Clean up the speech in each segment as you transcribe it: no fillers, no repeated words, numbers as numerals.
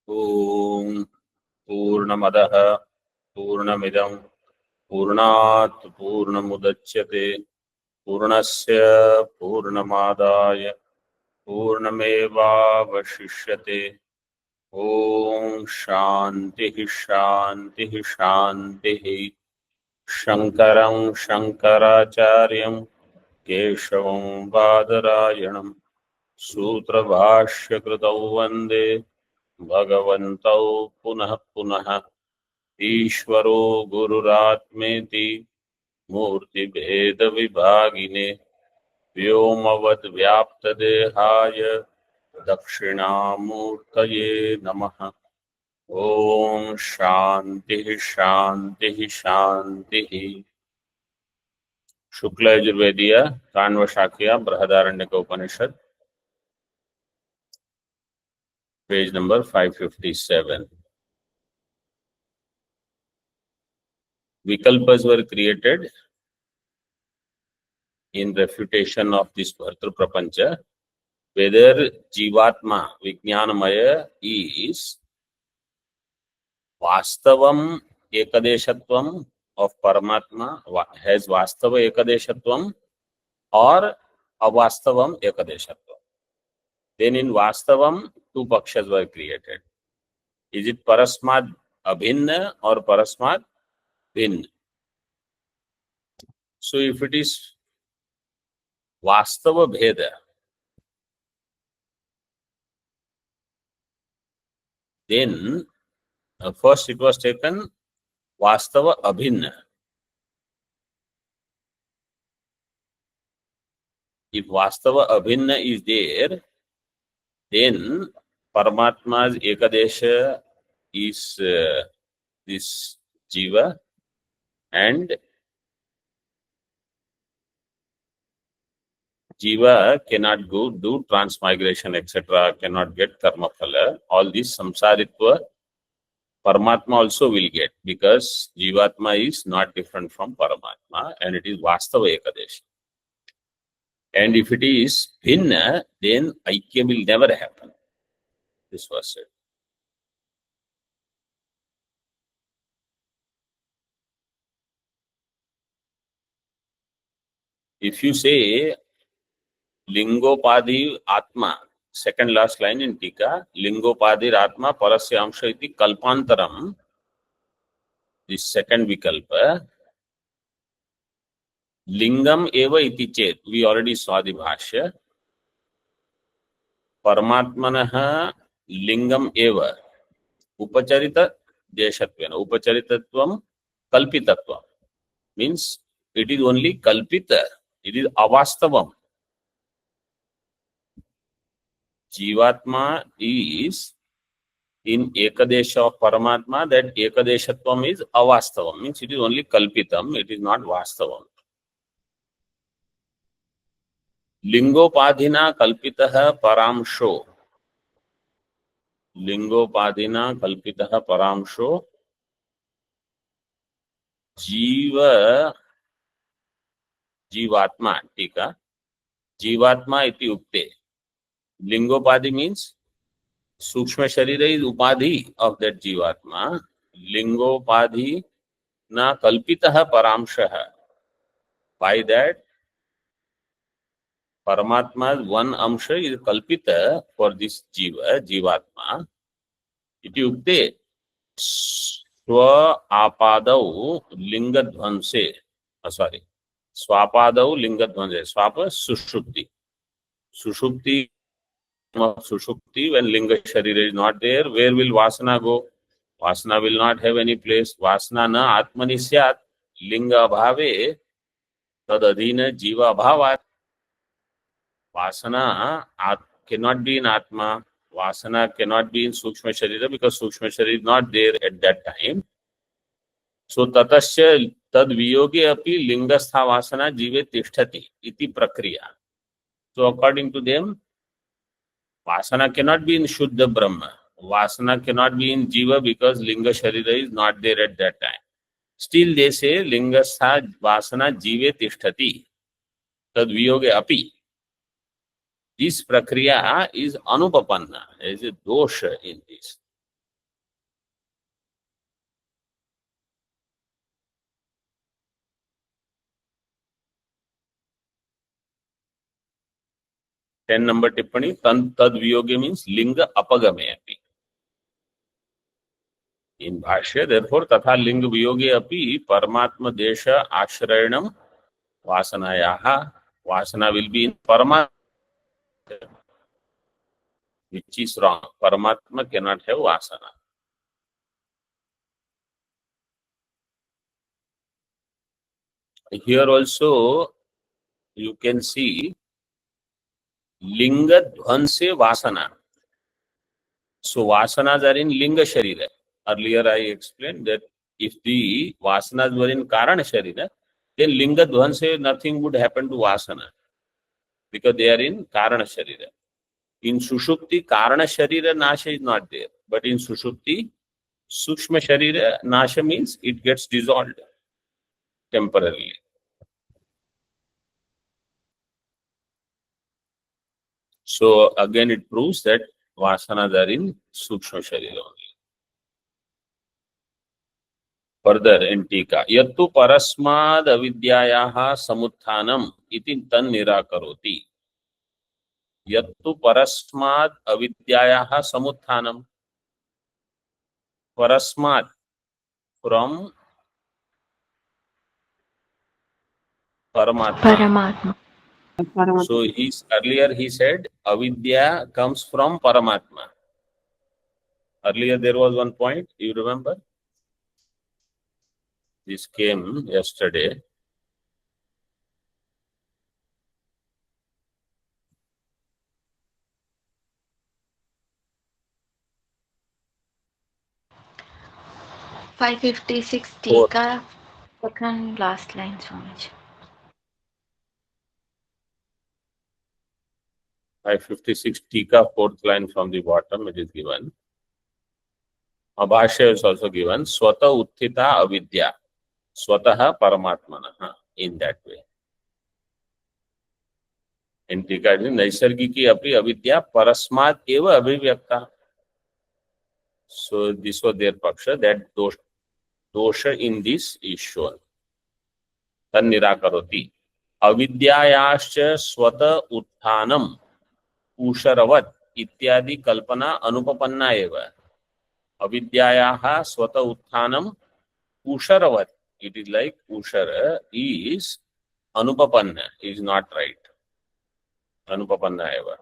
ओम पूर्णमदः पूर्णमिदं पूर्णात् पूर्णमुदच्यते पूर्णस्य पूर्णमादाय पूर्णमेवावशिष्यते। ओम शांति शांति शांति। शंकरं शंकराचार्यं केशवं बादरायणं सूत्रभाष्यकृतौ वन्दे भगवन्तौ पुनः पुनः। ईश्वरो गुरुरात्मेति मूर्तिभेदविभागिने व्योमवद्व्याप्तदेहाय दक्षिणामूर्तये नमः। ओम शांति शांति शांति। शुक्ल यजुर्वेदीय Kanva शाखिया Brihadaranyaka Upanishad page number 557. Vikalpas were created in refutation of this Bhartru Prapancha, whether Jivatma, Vijnanamaya, is Vastavam Ekadeshatvam of Paramatma, has Vastava Ekadeshatvam or Avastavam Ekadeshatvam. Then in Vastavam, two Pakshas were created. Is it Parasmad Abhinna or Parasmad Bhinna? So if it is Vastava Bheda, then first it was taken Vastava Abhinna. If Vastava Abhinna is there, then Paramatma's Ekadesha is this Jiva, and Jiva cannot go do transmigration, etc., cannot get karma phala. All this samsaritva Paramatma also will get, because Jivatma is not different from Paramatma and it is Vastava Ekadesha. And if it is Bhinna, then Aikya will never happen. This was said. If you say Lingopadhi Atma, second last line in Tika, Lingopadhi Atma Parasya Amsha iti Kalpantaram, this second Vikalpa, Lingam eva iti chet, we already saw the Bhashya, Paramatmanaha Lingam eva, Upacharita Deshatvena, Upacharitatvam Kalpitatvam, means it is only Kalpita, it is Avastavam. Jivatma is in Ekadesha of Paramatma, that Ekadeshatvam is Avastavam, means it is only Kalpitam, it is not Vastavam. Lingopadhina Kalpitaha Paramsho. Lingopadhina Kalpitaha Paramsho. Jiva Jivatma, Tika. Jivatma iti ukte. Lingopadhi means Sukshma Sharira is Upadhi of that Jivatma. Lingopadhi na Kalpitaha Paramshaha. By that, Paramatma's one Amsha is Kalpita for this Jiva, Jivatma. Iti ukte. Swa apadau lingadvanse. Swapadau lingadvanse. Swapa sushupti. Sushupti, when linga sharira is not there, where will vasana go? Vasana will not have any place. Vasana na atmani syat. Linga bhave tad adhina jiva bhavat. Vasana cannot be in Atma. Vasana cannot be in Sukshma Sharira, because Sukshma Sharira is not there at that time. So tatasya tad viyoge api lingastha vasana jive tishtati iti prakriya. So according to them, vasana cannot be in Shuddha Brahma. Vasana cannot be in Jiva, because linga sharira is not there at that time. Still they say lingastha vasana jive tishtati tad viyoge api. This prakriya is anupapanna. There is a dosha in this. 10 number टिप्पणी तद वियोगे means लिंग अपगमे अपि इन भाष्य therefore तथा लिंग वियोगे अपि परमात्म देश आश्रयणम वासनायाः वासना विल बी इन परमात्मा which is wrong. Paramatma cannot have vasana. Here also you can see linga dhvanse vasana. So vasanas are in linga sharira. Earlier I explained that if the vasanas were in karana sharira, then linga dhvanse nothing would happen to vasana because they are in karana sharira. In sushupti, karana sharira nasha is not there, but in sushupti, sukshma sharira nasha means it gets dissolved temporarily. So again, it proves that vasanas are in sukshma sharira only. Further in Tika, yattu parasmad avidyayaha samuthanam iti tan nirakaroti. Yattu parasmad avidyayaha samuthanam. Parasmad from Paramatma. So earlier he said avidya comes from Paramatma. Earlier there was one point, you remember? This came yesterday. Five 556 Tika, second last line, Swamiji. 556 Tika, fourth line from the bottom, it is given. Abhashya is also given. Swata Utthita Avidya. Swataha Paramatmana. In that way. In Tika, Naisargiki Api Avidya Parasmat Eva Abhivyakta. So this was their paksha, that dosha in this is shown. Tan nirakaroti. Avidyayascha swata utthanam उषरवत इत्यादि कल्पना अनुपपन्ना एवं अविद्यायाः स्वत उत्थानम उषरवत it is like उषर is अनुपपन्न is not right अनुपपन्ना एवं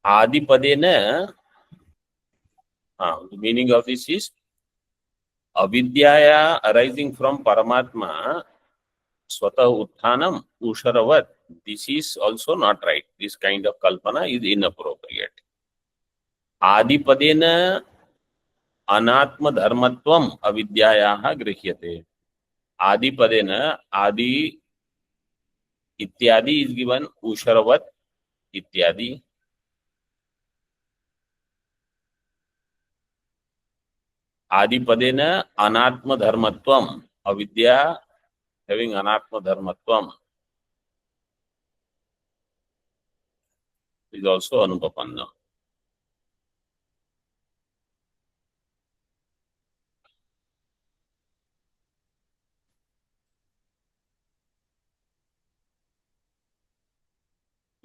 आदिपदेन the meaning of this is avidyaya arising from Paramatma swata utthanam usharavat. This is also not right. This kind of kalpana is inappropriate. आदिपदेन अनात्म धर्मत्वम अविद्यायाः गृह्यते. आदिपदेन आदि इत्यादि is given उशरवत इत्यादि. आदिपदेन अनात्म धर्मत्वम अविद्या having anatma dharmatvam is also anupapanna.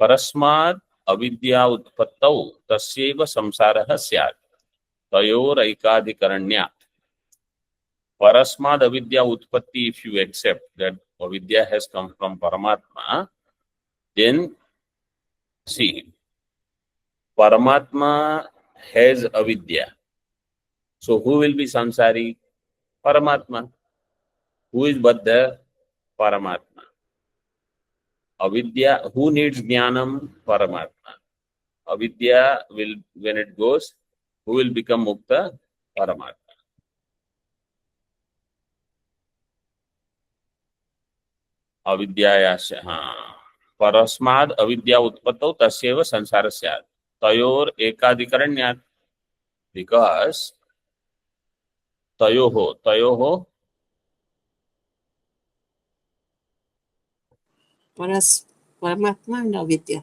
परस्माद् अविद्या उत्पत्तौ तस्यैव संसारः स्यात् तयोरैकाधिकरण्यात्. Parasmad avidya utpatti, if you accept that avidya has come from Paramatma, then see, Paramatma has avidya. So who will be samsari? Paramatma. Who is Baddha? Paramatma. Avidya, who needs jnanam? Paramatma. Avidya will, when it goes, who will become mukta? Paramatma. अविद्यायास्य परस्माद् अविद्या उत्पत्तौ तस्यैव संसार स्यात् तयोर एकाधिकरण्यात्. Because तयोः Paramatma and avidya.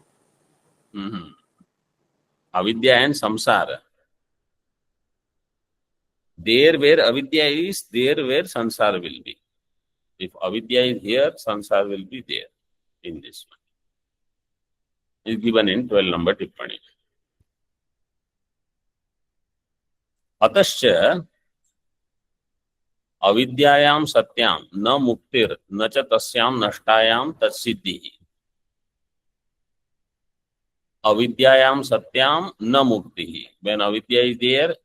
अविद्या and संसार. There where avidya is, there where sansar will be. If avidya is here, sansar will be there in this one. Is given in 12 number tippani. अतश्च अविद्यायां सत्यां न मुक्तिर न च तस्यां नष्टायां तत्सिद्धिः. अविद्यायां सत्यां न मुक्तिः. When avidya is there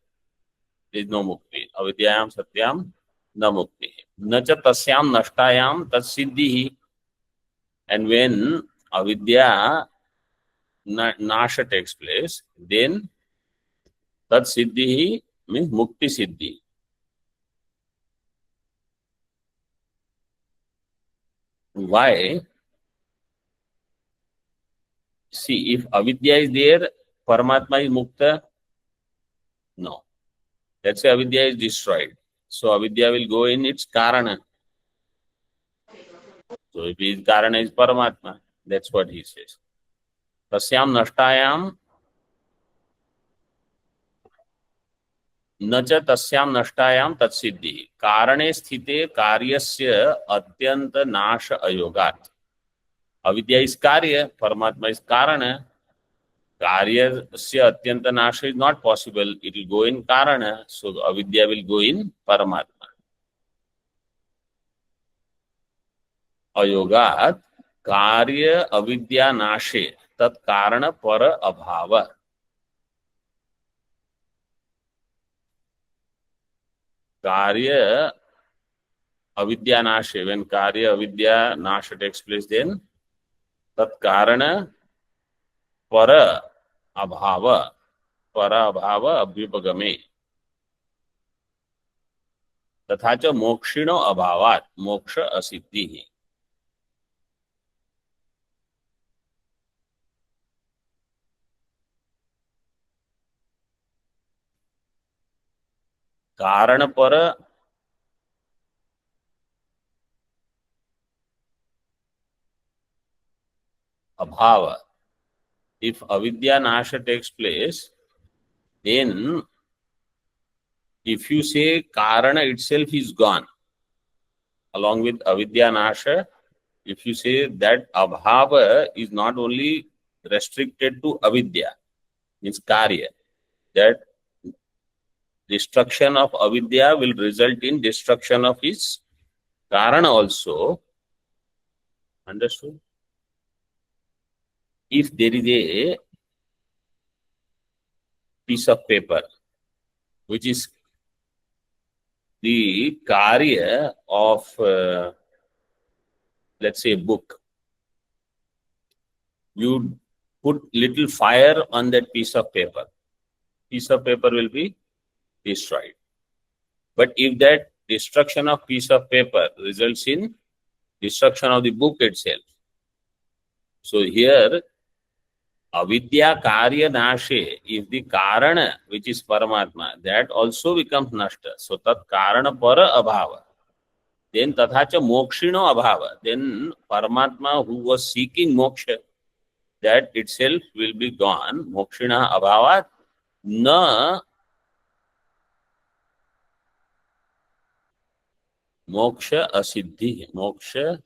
is no mukti. Avidyayam satyam na mukti. Na cha tasyam nashtayam tat siddhihi. And when avidya nasha takes place, then tat siddhihi means mukti siddhi. Why? See, if avidya is there, Paramatma is mukta? No. Let's say avidya is destroyed. So avidya will go in its karana. So if his karana is Paramatma, that's what he says. Tasyam nashtayam न च तस्याम नष्टायाम तत्सिद्धि. कारणे स्थिते कार्यस्य अत्यंत नाश अयोगात्. अविद्या is कार्य, परमात्मा इज कारण. कार्यस्य अत्यंत नाश is not possible. It will go in कारण. सो अविद्या विल गो इन परमात्मा. अयोगात् कार्य अविद्या नाशे तत्कारण पर अभाव. Karya avidya nashe. When karya avidya nasha takes place, then tat karana para abhava. Para abhava abhyupagame. तथा च मोक्षिणो अभावात् मोक्ष असिद्धिः. कारण पर अभाव. If avidya nasha takes place, then if you say karana itself is gone along with avidya nasha, if you say that abhava is not only restricted to avidya, means karya, that destruction of avidya will result in destruction of his karana also. Understood? If there is a piece of paper which is the karya of let's say a book, you put little fire on that piece of paper will be destroyed. But if that destruction of piece of paper results in destruction of the book itself, so here avidya karya nashe, if the karana which is Paramatma, that also becomes nashta, so tat karana para abhava, then tatha cha mokshino abhava, then Paramatma who was seeking moksha, that itself will be gone. Mokshina abhavat na moksha asiddhi. Moksha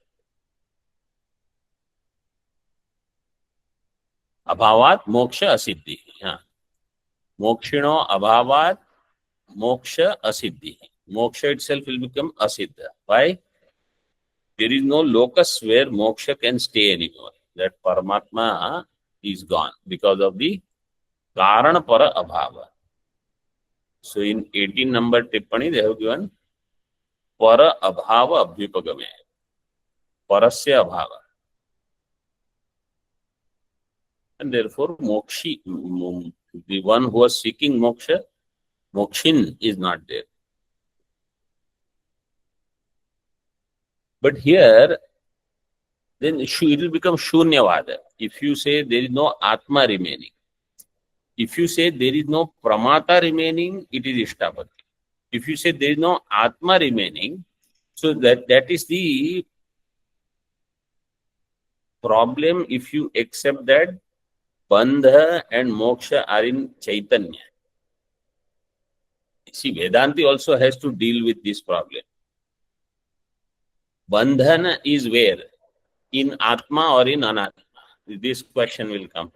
abhavat moksha asiddhi. Mokshino abhavat moksha asiddhi. Moksha itself will become asiddha. Why? There is no locus where moksha can stay anymore. That Paramatma is gone because of the karana para abhava. So in 18 number tippani they have given para abhava abhyupagame. Parasya abhava. And therefore mokshi, the one who was seeking moksha, mokshin is not there. But here, then it will become shunyavada. If you say there is no atma remaining, if you say there is no pramata remaining, it is ishtapati. If you say there is no atma remaining, so that is the problem. If you accept that bandha and moksha are in chaitanya, See, Vedanti also has to deal with this problem. Bandhana is where? In Atma or in Anatma? This question will come.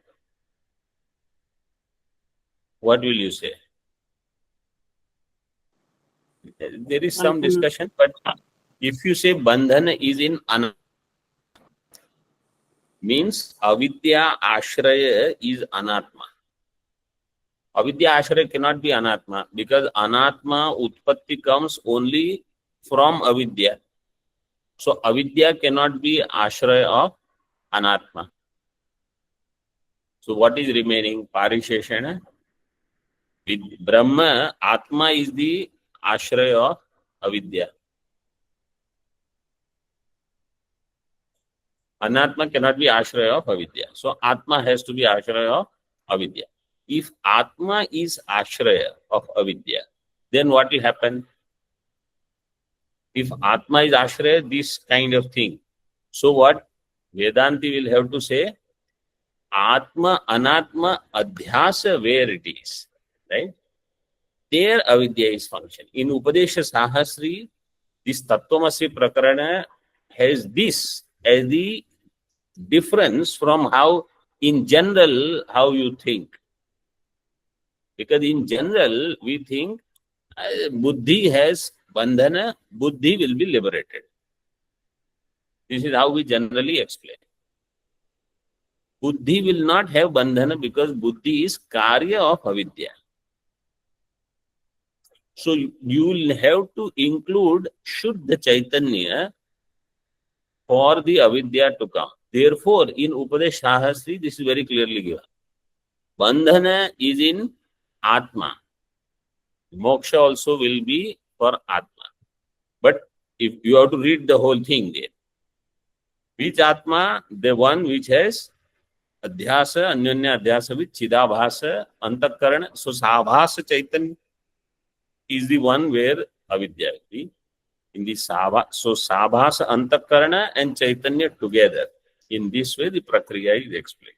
What will you say? There is some discussion, but if you say Bandhana is in Anatma, means Avidya Ashraya is Anatma. Avidya Ashraya cannot be Anatma because Anatma Utpatti comes only from Avidya. So Avidya cannot be Ashraya of Anatma. So what is remaining? Parisheshana. With Brahma, Atma is the Ashraya of Avidya. Anatma cannot be Ashraya of Avidya. So Atma has to be Ashraya of Avidya. If Atma is Ashraya of Avidya, then what will happen? If Atma is Ashraya, this kind of thing. So what? Vedanti will have to say, Atma, Anatma, Adhyasa, where it is. Right? There Avidya is function. In Upadesha Sahasri, this Tattvamasi Prakarana has this as the difference from how, in general, how you think. Because in general, we think Buddhi has bandhana, Buddhi will be liberated. This is how we generally explain. Buddhi will not have bandhana because Buddhi is karya of avidya. So you will have to include Shuddha Chaitanya for the avidya to come. Therefore, in Upadesh Sahasri, this is very clearly given. Bandhana is in Atma. Moksha also will be for Atma. But if you have to read the whole thing there. Which Atma? The one which has Adhyasa, Anyanya Adhyasa with Chidabhasa, Antakarana. So Sabhasa Chaitanya is the one where avidya will be. In the Sabha, so Sabhasa, Antakarana and Chaitanya together. In this way, the Prakriya is explained.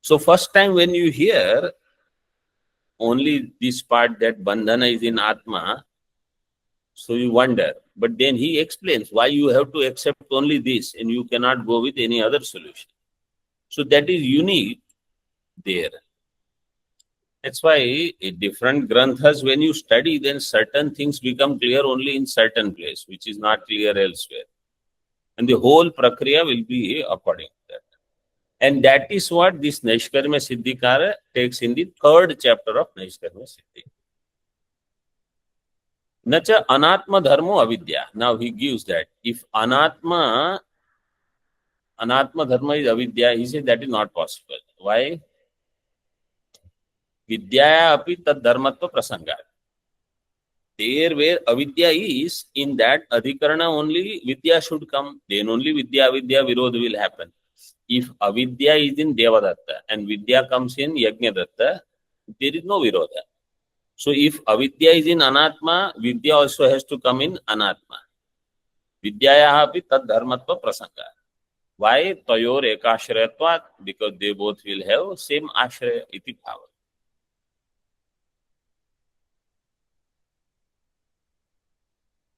So first time when you hear only this part that Bandhana is in Atma, so you wonder. But then he explains why you have to accept only this and you cannot go with any other solution. So that is unique there. That's why different granthas, when you study, then certain things become clear only in certain place, which is not clear elsewhere. And the whole prakriya will be according to that. And that is what this Naishkarma Siddhikara takes in the third chapter of Naishkarma Siddhi. Nacha anatma dharmo avidya. Now he gives that. If anatma dharma is avidya, he says that is not possible. Why? Vidyaya api tad dharmatva prasanga. There where avidya is, in that adhikarana only vidya should come. Then only vidya avidya virodha will happen. If avidya is in Devadatta and vidya comes in Yajnadatta, there is no virodha. So if avidya is in anatma, vidya also has to come in anatma. Vidyaya api tad dharmatva prasanga. Why? Tayor ekashrayatvat, because they both will have same ashraya iti bhava.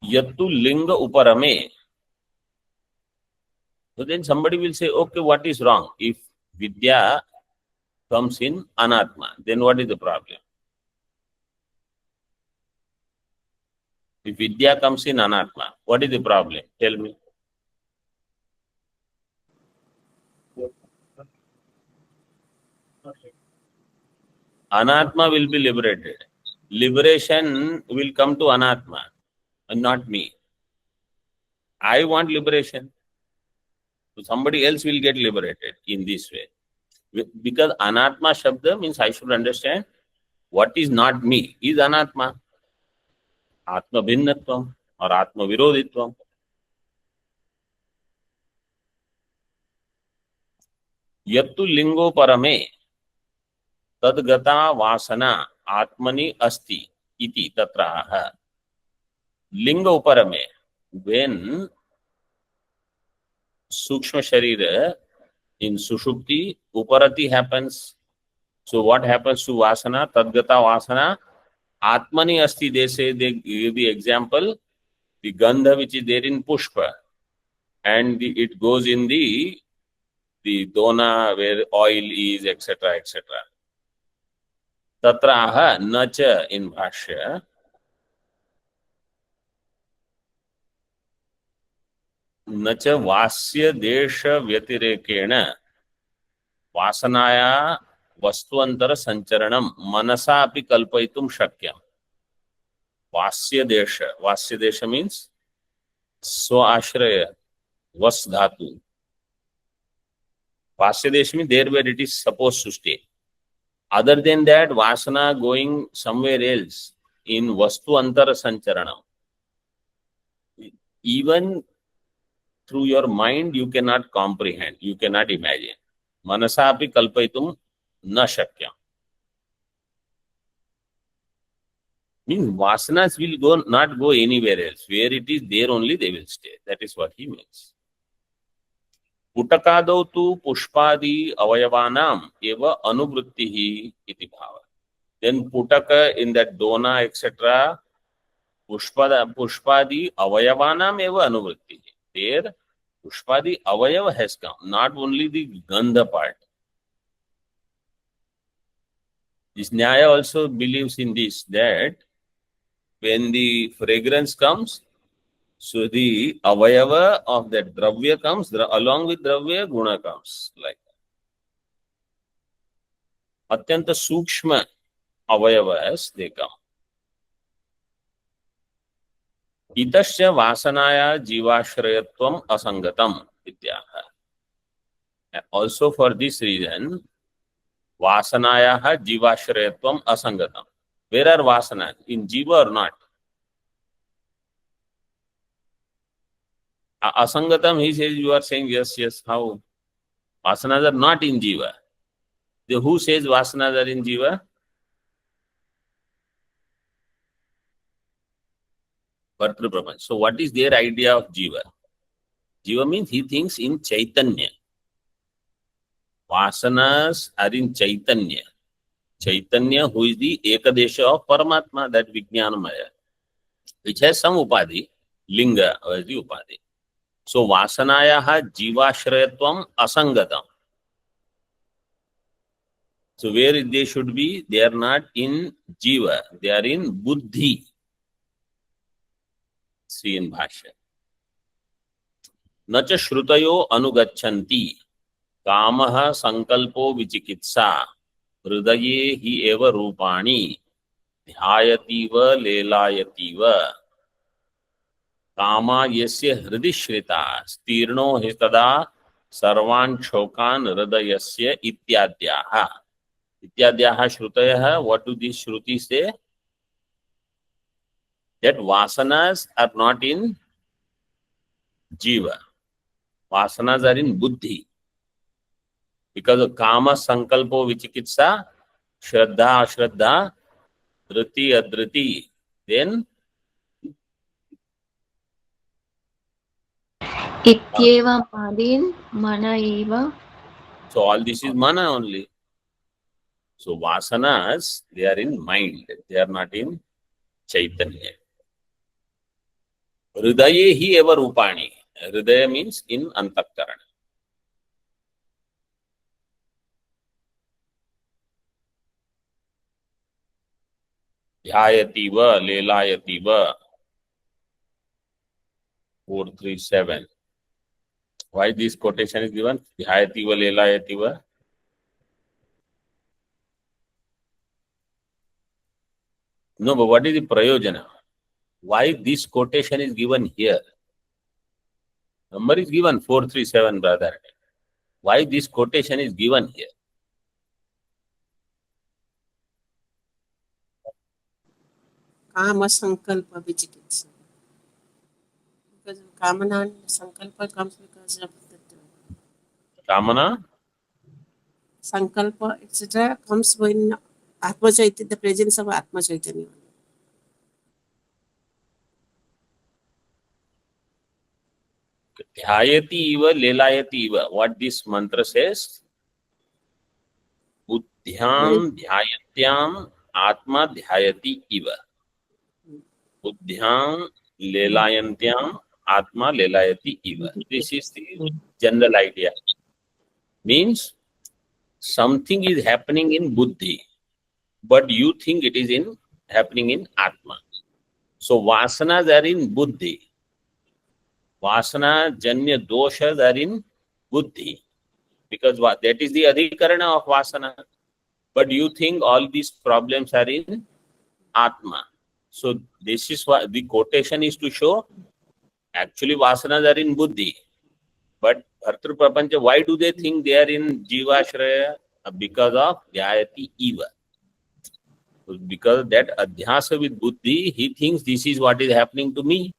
Yattu linga uparame. So then somebody will say, okay, what is wrong? If vidya comes in anatma, then what is the problem? If vidya comes in anatma, what is the problem? Tell me. Anatma will be liberated. Liberation will come to anatma and not me. I want liberation. So somebody else will get liberated in this way. Because anatma shabda means I should understand what is not me is anatma. Atma bhinnatvam or atma virodhitvam. Yattu lingo parame tadgata vasana atmani asti iti tatraha. Linga uparame, when Sukshma Sharira in Sushupti, Uparati happens. So what happens to Vasana? Tadgata Vasana Atmani asti, they say, they give the example, the gandha which is there in pushpa, and it goes in the dona where oil is, etc., etc. Tatra aha na cha in bhashya न च वास्य देश व्यतिरेकेण वासनाया वस्तुअंतर संचरणम मनसा अपि कल्पयितुं शक्यम्. वास्य देश means स्व आश्रय वस धातु. वास्य देश means there where it is supposed to stay. Other than that, vasana going somewhere else in vastu antara sancharanam. Even through your mind you cannot comprehend, you cannot imagine. Manasa api kalpayitum na shakyam. Means vasanas will not go anywhere else. Where it is there only they will stay. That is what he means. पुटकादौ तु पुष्पादि अवयवानाम एव अनुवृत्तिः इति भाव. Then putaka in that dona etc. पुष्पादि अवयवानाम एव अनुवृत्तिः. There pushpadi avayava has come, not only the gandha part. This Nyaya also believes in this, that when the fragrance comes, so the avayava of that dravya comes, along with dravya guna comes, like that. Atyanta sukshma avayavas they come. इतश्च वासनाया जीवाश्रयत्वम असंगतम इत्याह. Also for this reason, वासनाया जीवाश्रयत्वम असंगतम. Where are vasanas? In jiva or not? Asangatam, he says, you are saying yes, yes. How? Vasanas are not in jiva. Who says vasanas are in jiva? So what is their idea of jiva? Jiva means he thinks in Chaitanya. Vasanas are in Chaitanya. Chaitanya, who is the Ekadesha of Paramatma, that Vijnanamaya, which has some upadhi, linga as the upadhi. So vasanayaha jivashrayatvam asangatam. So where they should be? They are not in jiva, they are in buddhi. See in Bhashya. Nacha shrutayo anugachanti kamaha sankalpo vichikitsa hridaye hi eva rupani dhyayativa lelayativa kama yasya hridishrita stirno hitada sarvan shokan hridayasya ityadyaha. Ityadyaha shrutayaha. What do these shrutis say? That vasanas are not in jiva. Vasanas are in buddhi. Because of kama, sankalpo, vichikitsa, shraddha, ashraddha, dhriti, adhriti. Then Ityeva madin mana eva. so all this is mana only. So vasanas, they are in mind. They are not in Chaitanya. Hridaye hi eva rupani. Hridaya means in antakarana. Dhyayativa, lelayativa. 437. Why this quotation is given? Dhyayativa, lelayativa. No, but what is the prayojana? Why this quotation is given here? Number is given 437, brother. Why this quotation is given here? Kama sankalpa vichikitsa. Because kamana and sankalpa comes because of that. Kamana? Sankalpa, etc. comes when Atma Chaitanya, the presence of Atma Chaitanya. Dhyayati iva, lelayati iva. What this mantra says? Buddhyam dhyayatyam आत्मा ध्यायति इव बुद्ध्यां लेलायन्त्यां आत्मा लेलायति इव. This is the general idea. Means something is happening in buddhi, but you think it is in happening in atma. So vasanas are in buddhi. Vasana janya doshas are in buddhi, because that is the adhikarana of vasana. But you think all these problems are in atma. So this is what the quotation is to show. Actually, vasanas are in buddhi. But Bhartru Prapancha, why do they think they are in Jivashraya? Because of Jayati Eva. Because that adhyasa with buddhi, he thinks this is what is happening to me.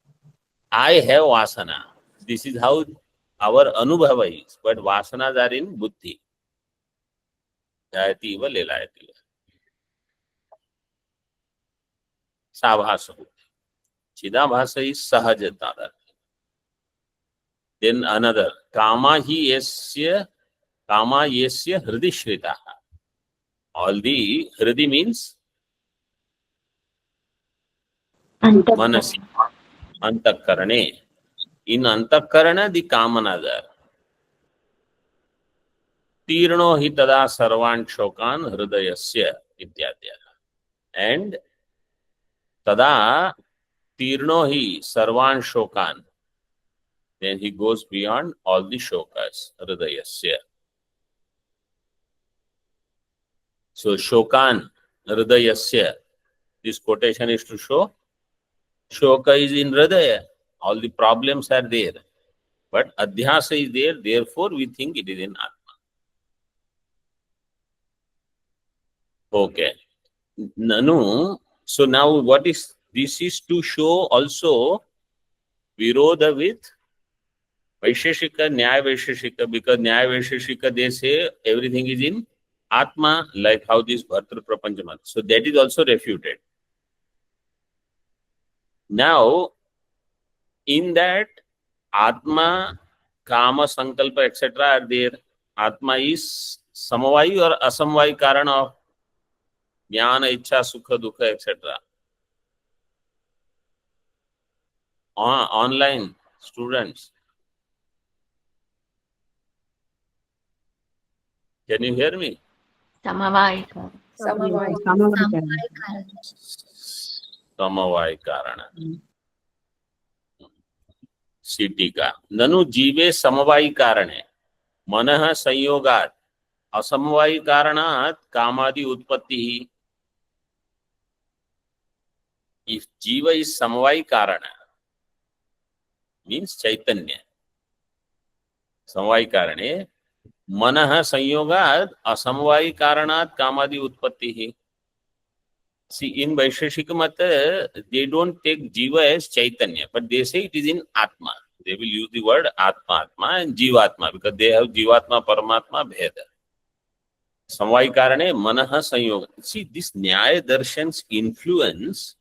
I have vasana. This is how our anubhava is. But vasanas are in buddhi. Jayati Eva, Lelayati Eva. Sabhasa buddhi. Chidabhasa is sahajata. Then another, kama yesya hridi shritaha. All the hridi means manasi, antakarane. In antakarana, the kamanas are. Tirno hi tada sarvan shokan hridayasya ityadya. And tada tirno hi sarvan shokan. Then he goes beyond all the shokas, hridayasya. So shokan hridayasya. This quotation is to show shoka is in hridaya. All the problems are there. But adhyasa is there, therefore we think it is in atma. Okay. Nanu. So now what is this is to show also virodha with Vaisheshika, Nyaya Vaisheshika, because Nyaya Vaisheshika they say everything is in Atma, like how this Bhartru Prapanchamat. So that is also refuted. Now, in that Atma, Kama, Sankalpa, etc. are there. Atma is Samavayi or Asamvayi Karana of Jnana, Ichha, Sukha, Dukha, etc. Online students. Can you hear me? Samavaika. Samavayi Karana. Sitika. Nanu Jive Samavayi Karane. Manaha Sanyogat. Asamvayi Karanat Kamadi Utpatti. If Jiva is Samavayi Karana, means Chaitanya. Samavayi Karane. Manaha Sanyogat Asamvayi Karanat Kamadi Utpatti. See, in Vaisheshika Mata, they don't take Jiva as Chaitanya, but they say it is in Atma. They will use the word Atma and Jivatma because they have Jivatma, Paramatma, Bheda. Samvayi Karane, Manaha Sanyoga. See, this Nyaya Darshan's influence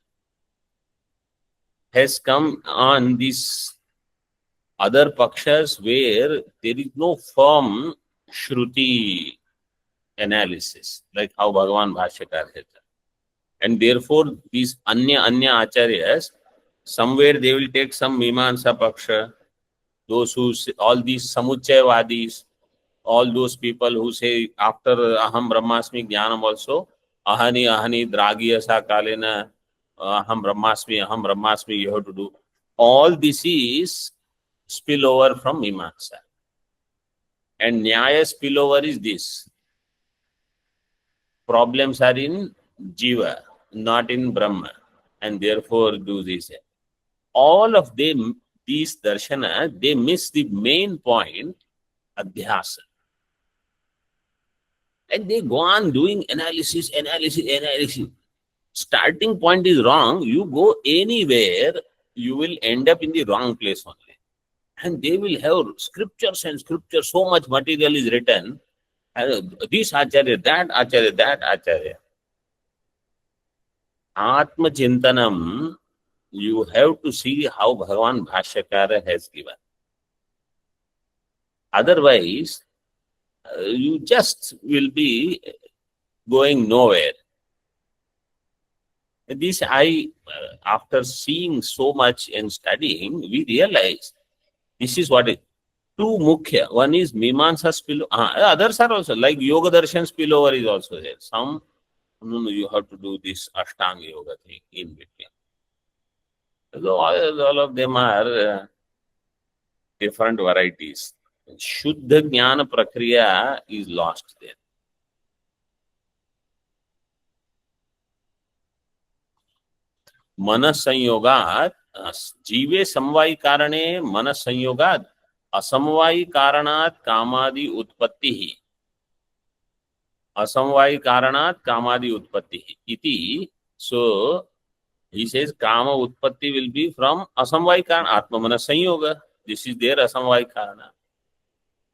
has come on these other pakshas where there is no firm Shruti analysis, like how Bhagavan Bhashyakar has done. And therefore, these Anya Acharyas, somewhere they will take some Mimamsa Paksha, those who say, all these Samuchayavadis, all those people who say after Aham Brahmasmi Jnanam also, Ahani Dragiyasa Kalena, Aham Brahmasmi, you have to do. All this is spillover from Mimamsa. And Nyaya spillover is this. Problems are in Jiva, not in Brahma, and therefore do this. All of them, these darshana, they miss the main point, adhyasa. And they go on doing analysis. Starting point is wrong. You go anywhere, you will end up in the wrong place only. And they will have scriptures and scriptures, so much material is written. This acharya, that acharya. Atma Chintanam, you have to see how Bhagavan Bhashyakara has given. Otherwise, you just will be going nowhere. This after seeing so much and studying, we realize this is what is two mukhya. One is Mimamsa spillover. Others are also like Yoga Darshan spillover is also there. Some, no, you have to do this Ashtanga Yoga thing in between. So all of them are different varieties. Shuddha Jnana Prakriya is lost there. मन संयोगात जीवे समवायी कारणे मन संयोगात असमवायी कारणात कामादि उत्पत्ति ही असमवायी कारणात कामादि उत्पत्ति ही इति. सो he says kama utpatti will be from asamvayi karana atma mana sanyoga. This is their asamvayi karana.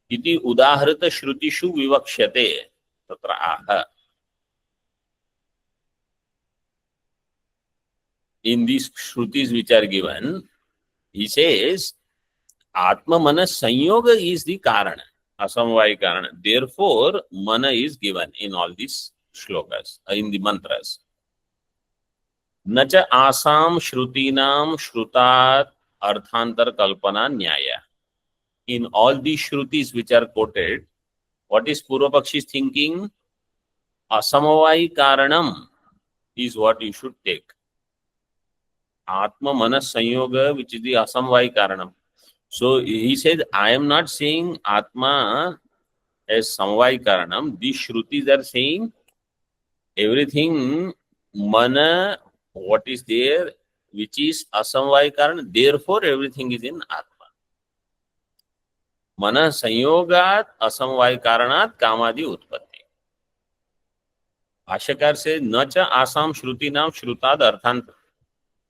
Iti udahrita shrutishu vivakshate tatra aha. In these shrutis which are given, he says atma mana sanyoga is the karana, asamvayi karana. Therefore mana is given in all these shlokas, in the mantras. Nacha asam shrutinam shrutat arthantar kalpana nyaya. In all these shrutis which are quoted, what is Purva Pakshi's thinking? Asamavayi karanam is what you should take. Atma manas sanyoga, which is the asamavayi karanam. So he said, I am not saying Atma as samavayi karanam. These shrutis are saying everything mana, what is there, which is asamvayi karana, therefore everything is in Atma. Mana sanyogat asamvayi karanat kamadi utpatti. Bhashyakar says, nacha asam shrutinam shrutad arthantar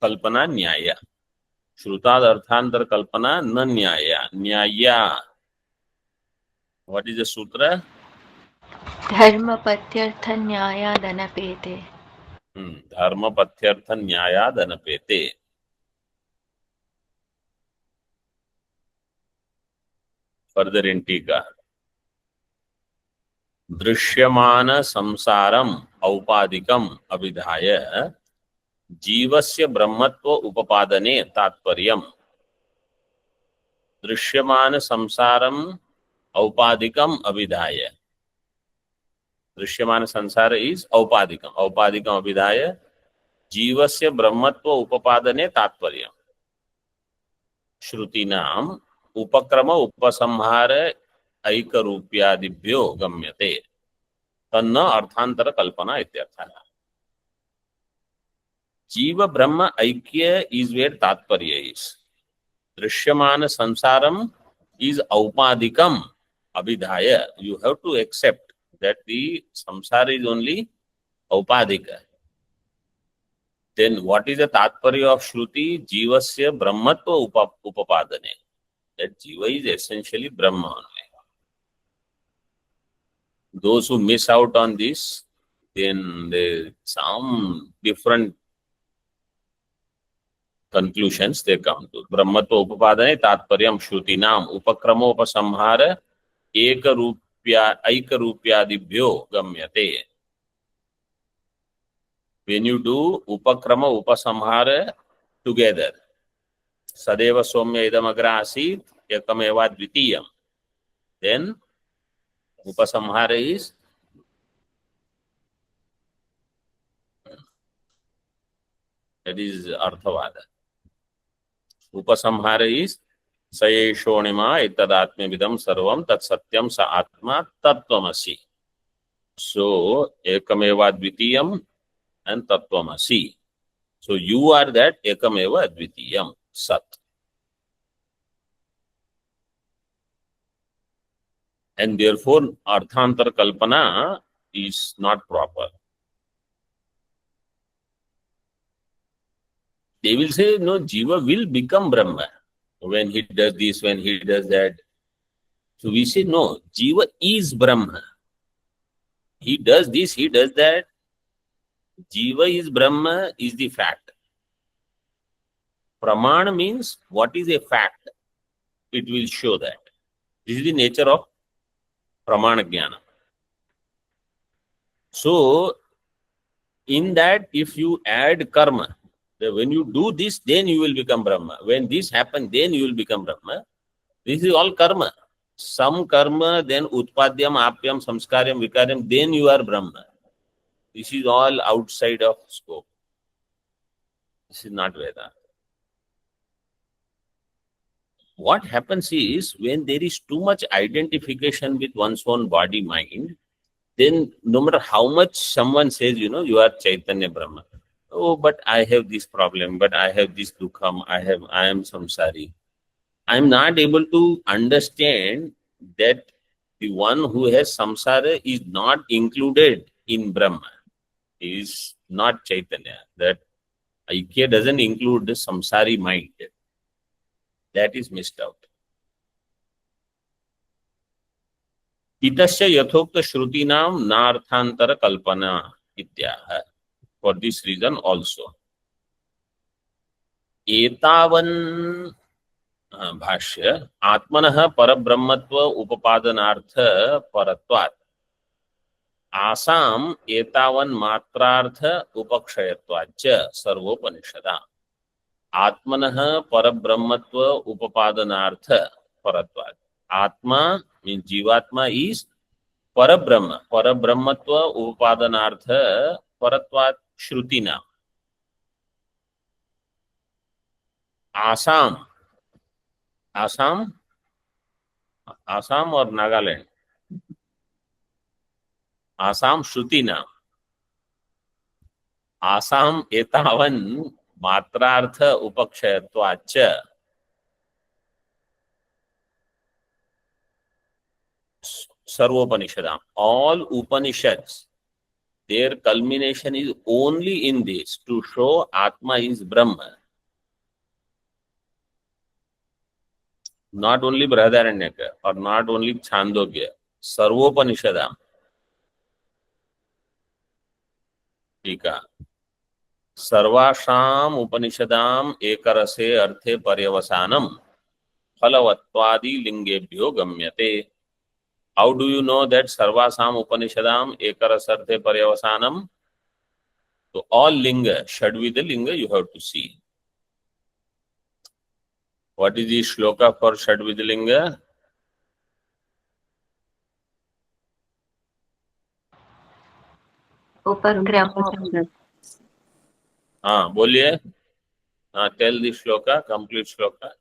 kalpana nyaya. Shrutad arthantar kalpana na nyaya. Nyaya. What is the sutra? Dharma patyartha nyaya danapete. Dharma patyartha nyaya danapete. Further in Tika. Drishyamana samsaram aupadikam abhidhaya जीवस्य ब्रह्मत्व उपादने तात्पर्यम्. दृश्यमान संसारम औपाधिकम अभिधाय. दृश्यमान संसार is औपाधिकम. औपाधिकम अभिधाय जीवस्य ब्रह्मत्व उपादने तात्पर्यम्. श्रुतीनाम उपक्रम उपसंहार ऐकरूप्यादिभ्यो गम्यते तन्न अर्थांतर कल्पना इत्यर्थः. जीव ब्रह्म ऐक्य is where तात्पर्य is. दृश्यमान संसारम is औपाधिकम abhidhaya. You have to accept that the samsara is only aupadhika. Then what is the tatparya of Shruti? Jivasya brahmatva upapadane. That jiva is essentially Brahma only. Those who miss out on this, then there some different conclusions they come to. Brahmatva upapadane tatparyam shrutinam upakramopasamhara aikarupyadibhyo gamyate. When you do upakrama upasamhara together, sadeva somya idam agra asit ekameva dvitiyam, then upasamhara is that is arthavada. Upasamhara is sayeshonima etadatmyavidam sarvam tat satyam sa atma tattvamasi. So ekameva dvitiyam and tattvamasi. So you are that ekameva dvitiyam sat. And therefore arthantar kalpana is not proper. They will say, no, Jiva will become Brahma when he does this, when he does that. So we say, no, Jiva is Brahma. He does this, he does that. Jiva is Brahma is the fact. Pramana means what is a fact. It will show that. This is the nature of Pramana Jnana. So, In that, if you add karma, when you do this, then you will become Brahma. When this happens, then you will become Brahma. This is all karma. Some karma, then utpadyam, apyam, samskaryam, vikaryam, then you are Brahma. This is all outside of scope. This is not Veda. What happens is, when there is too much identification with one's own body mind, then no matter how much someone says, you are Chaitanya Brahma. Oh, but I have this problem, but I have this dukham, I am samsari. I am not able to understand that the one who has samsara is not included in Brahma. He is not Chaitanya. That Aikya doesn't include the samsari mind. That is missed out. Itasya yathokta shrutinam narthantara kalpana ityaha. For this reason also. Etavan भाष्य आत्मनः परब्रह्मत्व उपादानार्थ परत्वात् आसाम एतावन मात्रार्थ उपक्षयत्वाच्च सर्वोपनिषदा आत्मनः परब्रह्मत्व उपादानार्थ परत्वात् आत्मा means जीवात्मा is परब्रह्मत्व उपादानार्थ परत्वात् श्रुतिना Assam Assam और नागालैंड आसाम श्रुति नाम Assam एतावन मात्रार्थ उपक्षयत्वाच्च सर्वोपनिषदाम all Upanishads, their culmination is only in this, to show Atma is Brahma. Not only Brihadaranyaka or not only Chandogya, Sarvopanishadam. Tika. Sarvasham Upanishadam ekarase arthe paryavasanam phalavattvadi lingebhyo gamyate. How do you know that Sarvasam Upanishadam ekarasarthe paryavasanam? So all linga, Shadvida linga you have to see. What is the shloka for Shadvida linga? उपक्रमो हाँ बोलिए. हाँ, tell the shloka, complete shloka.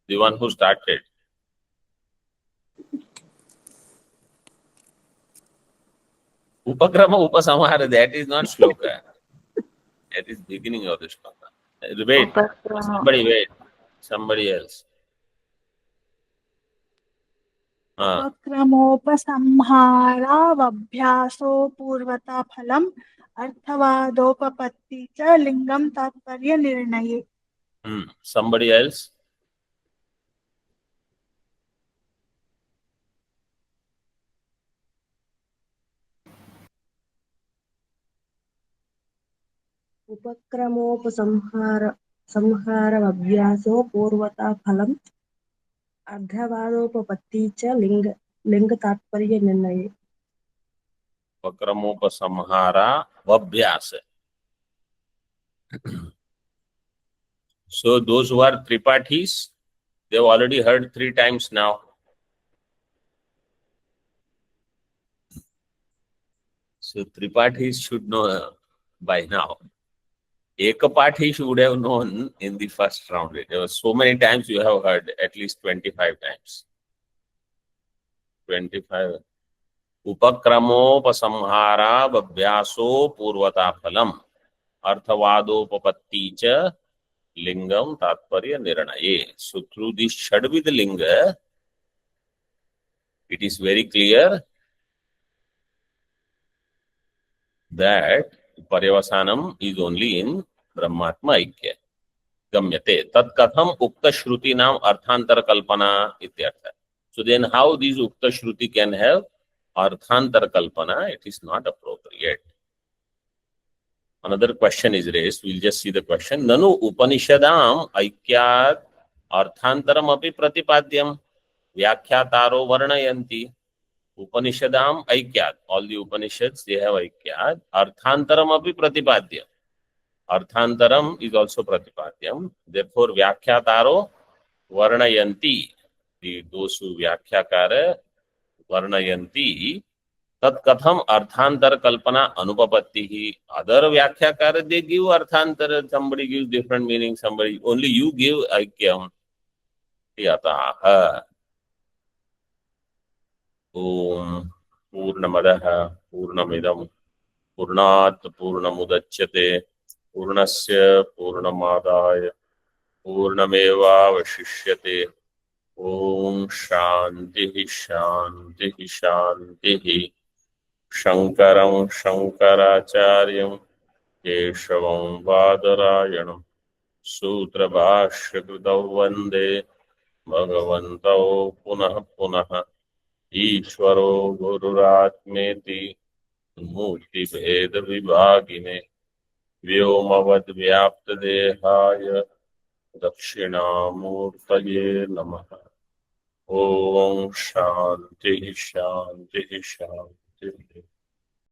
The one who started. Upakrama upasamhara, that is not shloka. That is beginning of the shloka. Wait, उपक्रमो somebody else. हाँ, उपक्रमोपसंहारावभ्यासो पूर्वता फलम् अर्थवादोपपत्ति च लिंगम तात्पर्य निर्णये. somebody else. उपक्रमोपसंहारवभ्यासो पूर्वता फलम् अर्धवादोपपत्ति च लिंग तात्पर्य निर्णये. Upakramopasamhara vabhyasa. So those who are Tripathis, they have already heard 3 times now. So Tripathis should know by now. Ekapathi should have known in the first round. There were so many times you have heard, at least 25 times. 25. Upakramopasamhara vabhyaso purvata phalam arthavadopapatti cha lingam tatparya niranaye. So through this Shadvida linga, it is very clear that Paryavasanam is only in Brahmatma Aikya. Gamyate. Tat katham ukta shruti nam arthantara kalpana ityartha. So then how these ukta shruti can have arthantara kalpana? It is not appropriate. Another question is raised. We'll just see the question. Nanu Upanishadam aikyat arthantaram api pratipadyam vyakhyataro varnayanti. Upanishadam aikyat. All the Upanishads, they have aikyat. Arthantaram api pratipadyam. Arthantaram is also pratipadyam. Therefore, Vyakhyataro Varnayanti. Those who Vyakhyakara Varnayanti. Tat katham Arthantar Kalpana Anupapatti. Other Vyakhyakara, they give Arthantar. Somebody gives different meaning. Somebody, only you give aikyam. Yataha. Om Purnamadaha Purnamidam Purnat Purnamudachyate Purnasya Purnamadaya Purnameva Vashishyate. Om Shanti Shanti Shanti. Shankaram Shankaracharyam Keshavam Vadarayanam Sutra Bhashya Kritav Vande Bhagavantau Punah Punah ईश्वरो गुरुरात्मेति मूर्ति भेद विभागिने व्योमवद् व्याप्त देहाय दक्षिणामूर्तये नमः। ओम शांति शांति शांति।